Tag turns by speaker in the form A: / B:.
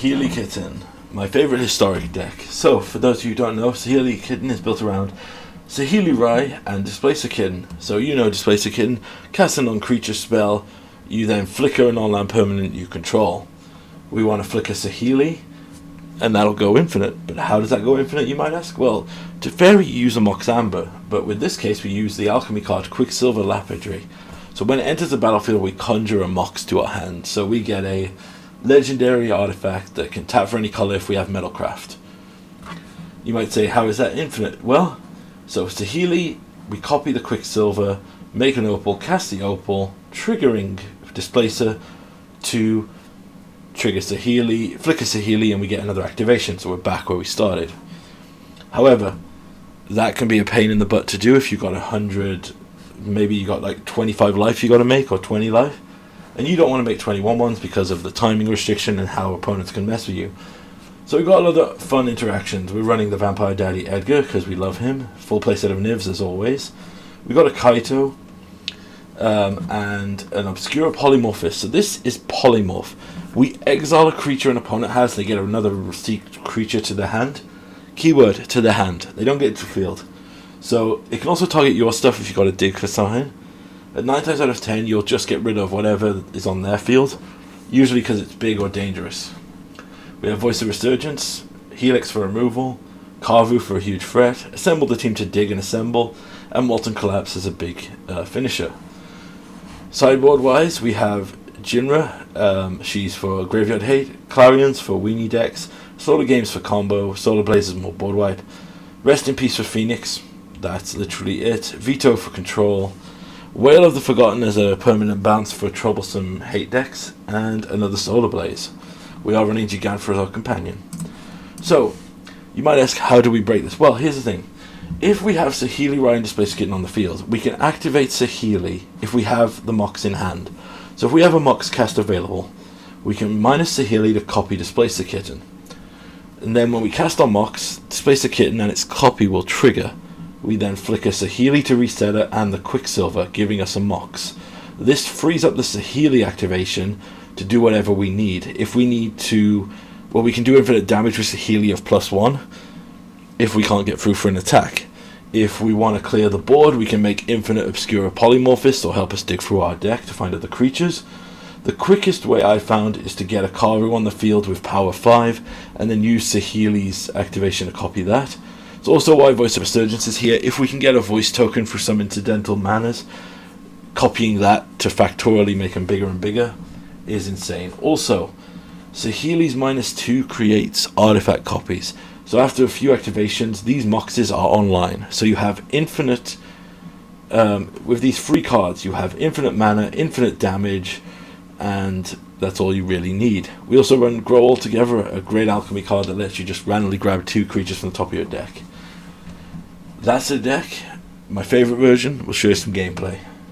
A: Saheeli Kitten, my favourite historic deck. So, for those of you who don't know, Saheeli Kitten is built around Saheeli Rai and Displacer Kitten. So you know Displacer Kitten, cast a non-creature spell, you then flicker a non-land permanent you control. We want to flicker Saheeli, and that'll go infinite. But how does that go infinite, you might ask? Well, to fairy you use a Mox Amber, but with this case we use the alchemy card Quicksilver Lapidary. So when it enters the battlefield we conjure a Mox to our hand. So we get a legendary artifact that can tap for any colour if we have Metalcraft. You might say, how is that infinite? Well, so Saheeli, we copy the Quicksilver, make an opal, cast the opal, triggering Displacer to trigger Saheeli, flicker Saheeli, and we get another activation, so we're back where we started. However, that can be a pain in the butt to do if you've got 100, maybe you got like 25 life you got to make, or 20 life, and you don't want to make 21 ones because of the timing restriction and how opponents can mess with you. So we've got a lot of fun interactions. We're running the Vampire Daddy Edgar because we love him, full playset of Nivs as always. We've got a Kaito, and an Obscura Polymorphist. So this is Polymorph. We exile a creature an opponent has, they get another received creature to their hand. Keyword, to their hand. They don't get it to field. So it can also target your stuff if you've got a dig for something. At 9 times out of 10 you'll just get rid of whatever is on their field, usually because it's big or dangerous. We have Voice of Resurgence, Helix for removal, Kavu for a huge threat, assemble the team to dig and assemble, and Molten Collapse as a big finisher. Sideboard wise we have Jinra, she's for Graveyard Hate, Clarions for weenie decks, Solar Games for combo, Solar Blazers more board wipe, Rest in Peace for Phoenix, that's literally it, Veto for control, Whale of the Forgotten as a permanent bounce for troublesome hate decks, and another Solar Blaze. We are running Jegantha as our companion. So, you might ask, how do we break this? Well, here's the thing. If we have Saheeli Rai and Displacer Kitten on the field, we can activate Saheeli if we have the Mox in hand. So if we have a Mox cast available, we can minus Saheeli to copy Displacer Kitten. And then when we cast our Mox, Displacer Kitten and its copy will trigger. We then flicker Saheeli to reset it and the Quicksilver, giving us a Mox. This frees up the Saheeli activation to do whatever we need. If we need to, well, we can do infinite damage with Saheeli of +1 if we can't get through for an attack. If we want to clear the board, we can make infinite Obscura Polymorphist or help us dig through our deck to find other creatures. The quickest way I found is to get a Karu on the field with power 5 and then use Saheeli's activation to copy that. It's also why Voice of Resurgence is here. If we can get a voice token through some incidental manners, copying that to factorially make them bigger and bigger is insane. Also, Saheeli's -2 creates artifact copies. So after a few activations, these Moxes are online. So you have infinite, with these free cards, you have infinite mana, infinite damage, and that's all you really need. We also run Grow All Together, a great alchemy card that lets you just randomly grab 2 creatures from the top of your deck. That's the deck. My favourite version. We'll show you some gameplay.